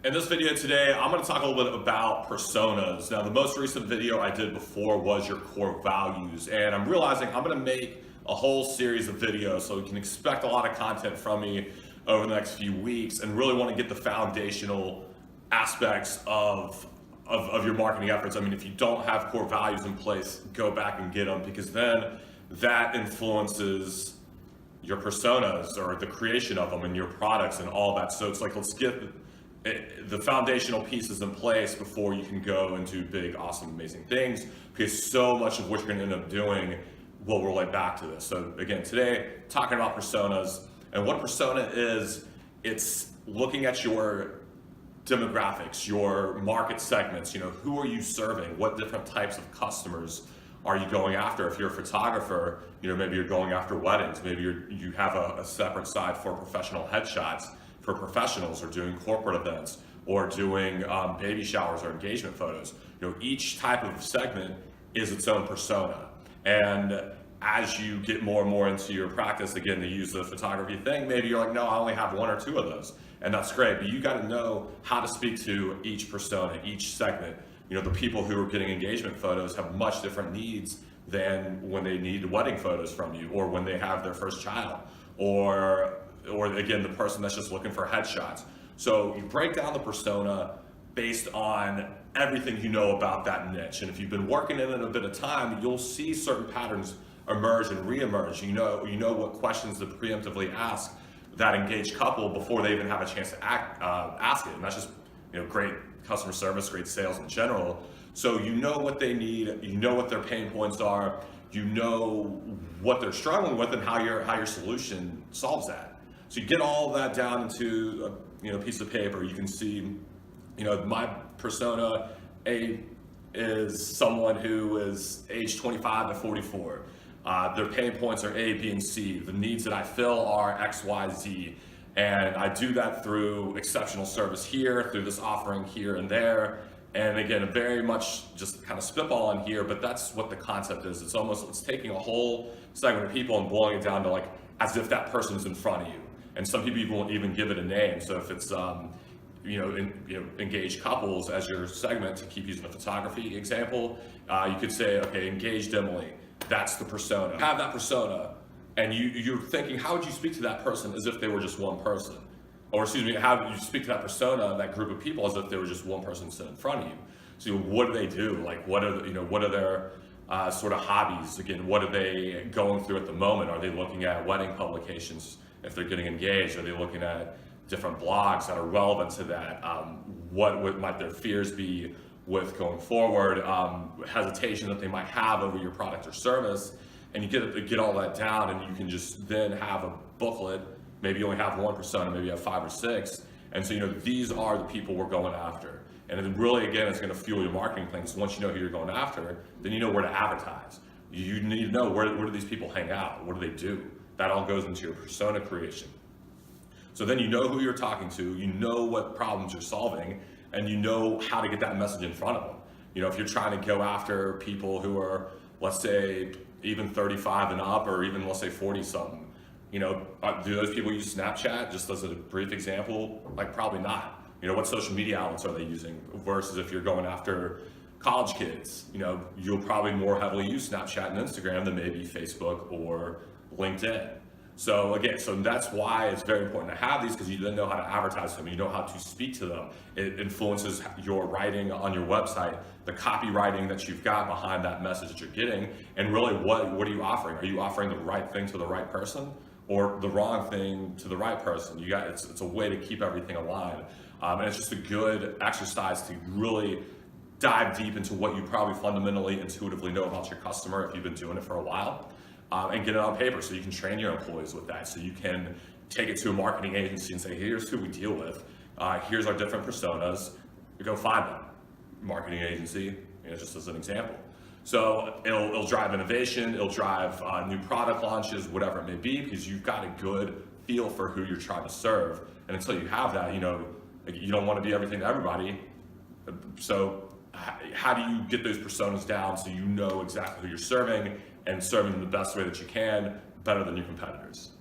In this video today, I'm going to talk a little bit about personas. Now, the most recent video I did before was your core values, and I'm realizing I'm going to make a whole series of videos, so you can expect a lot of content from me over the next few weeks, and really want to get the foundational aspects of your marketing efforts. I mean, if you don't have core values in place, go back and get them, because then that influences your personas or the creation of them and your products and all that. So it's like, let's get the foundational pieces in place before you can go and do big, awesome, amazing things, because so much of what you're going to end up doing will relate back to this. So again, today, talking about personas, and what a persona is, it's looking at your demographics, your market segments. You know, who are you serving? What different types of customers are you going after? If you're a photographer, you know, maybe you're going after weddings, maybe you have a separate side for professional headshots for professionals, or doing corporate events, or doing baby showers or engagement photos. You know, each type of segment is its own persona. And as you get more and more into your practice, again, to use the photography thing, maybe you're like, no, I only have one or two of those. And that's great, but you got to know how to speak to each persona, each segment. You know, the people who are getting engagement photos have much different needs than when they need wedding photos from you, or when they have their first child, or again, the person that's just looking for headshots. So you break down the persona based on everything you know about that niche. And if you've been working in it a bit of time, you'll see certain patterns emerge and reemerge. You know what questions to preemptively ask that engaged couple before they even have a chance to ask it. And that's just, you know, great customer service, great sales in general. So you know what they need, you know what their pain points are, you know what they're struggling with, and how your solution solves that. So you get all of that down into a piece of paper. You can see, you know, my persona A is someone who is age 25 to 44. Their pain points are A, B, and C. The needs that I fill are X, Y, Z. And I do that through exceptional service here, through this offering here and there. And again, very much just kind of spitballing here, but that's what the concept is. It's taking a whole segment of people and boiling it down to, like, as if that person's in front of you. And some people won't even give it a name. So if it's engaged couples as your segment, to keep using the photography example, you could say, okay, engaged Emily, that's the persona. Have that persona, and you're thinking, how would you speak to that person as if they were just one person? Or excuse me, how do you speak to that persona, that group of people, as if they were just one person sitting in front of you? So what do they do? Like, what are their sort of hobbies? Again, what are they going through at the moment? Are they looking at wedding publications? If they're getting engaged, are they looking at different blogs that are relevant to that? What might their fears be with going forward? Hesitation that they might have over your product or service, and you get all that down, and you can just then have a booklet. Maybe you only have one persona, maybe you have 5 or 6, and so, you know, these are the people we're going after. And then really, again, it's going to fuel your marketing thing. So once you know who you're going after, then you know where to advertise. You need to know where do these people hang out? What do they do? That all goes into your persona creation. So then you know who you're talking to, you know what problems you're solving, and you know how to get that message in front of them. You know, if you're trying to go after people who are, let's say, even 35 and up, or even, let's say, 40 something, you know, do those people use Snapchat? Just as a brief example, like, probably not. You know, what social media outlets are they using? Versus if you're going after college kids, you know, you'll probably more heavily use Snapchat and Instagram than maybe Facebook or LinkedIn. So again, that's why it's very important to have these, because you then know how to advertise them, you know how to speak to them. It influences your writing on your website, the copywriting that you've got behind that message that you're getting, and really what are you offering? Are you offering the right thing to the right person, or the wrong thing to the right person? It's a way to keep everything aligned, and it's just a good exercise to really dive deep into what you probably fundamentally, intuitively know about your customer if you've been doing it for a while. And get it on paper so you can train your employees with that. So you can take it to a marketing agency and say, here's who we deal with. Here's our different personas. You go find them. Marketing agency, you know, just as an example. So it'll drive innovation, it'll drive new product launches, whatever it may be, because you've got a good feel for who you're trying to serve. And until you have that, you know, you don't want to be everything to everybody. So how do you get those personas down so you know exactly who you're serving, and serving them the best way that you can, better than your competitors?